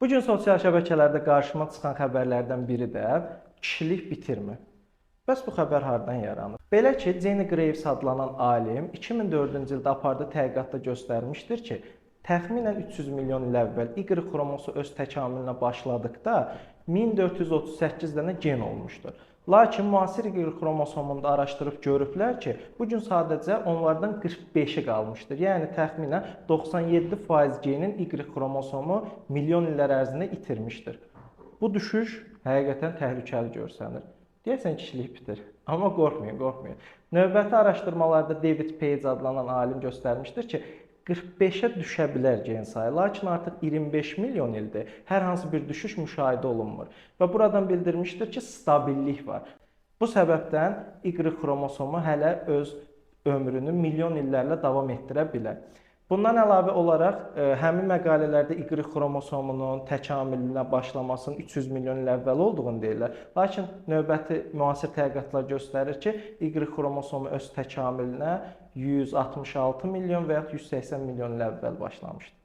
Bu gün sosial şəbəkələrdə qarşıma çıxan xəbərlərdən biri də kişilik bitirmi. Bəs bu xəbər hardan yaranır? Belə ki, Jenny Graves adlanan alim 2004-cü ildə apardığı tədqiqatda göstərmişdir ki, təxminən 300 milyon il əvvəl Y xromosomu öz təkamülünə başladıqda 1438 dənə gen olmuşdur. Lakin müasir Y xromosomunda araşdırıb görüblər ki, bu gün sadəcə onlardan 45-i qalmışdır. Yəni təxminən 97% genin Y xromosomu milyon illər ərzində itirmişdir. Bu düşüş həqiqətən təhlükəli görsənir. Deyəsən kişilik bitir. Amma qorxmayın, qorxmayın. Növbəti araşdırmalarda David Page adlanan alim göstərmişdir ki, 45-ə düşə bilər gen sayı, lakin artıq 25 milyon ildir hər hansı bir düşüş müşahidə olunmur. Və buradan bildirmişdir ki, stabillik var. Bu səbəbdən Y xromosomu hələ öz ömrünü milyon illərlə davam etdirə bilər. Bundan əlavə olaraq həmin məqalələrdə Y xromosomunun təkamülünə başlamasının 300 milyon il əvvəl olduğunu deyirlər. Lakin növbəti müasir tədqiqatlar göstərir ki, Y xromosomu öz təkamülünə 166 milyon və ya 180 milyon il əvvəl başlamışdır.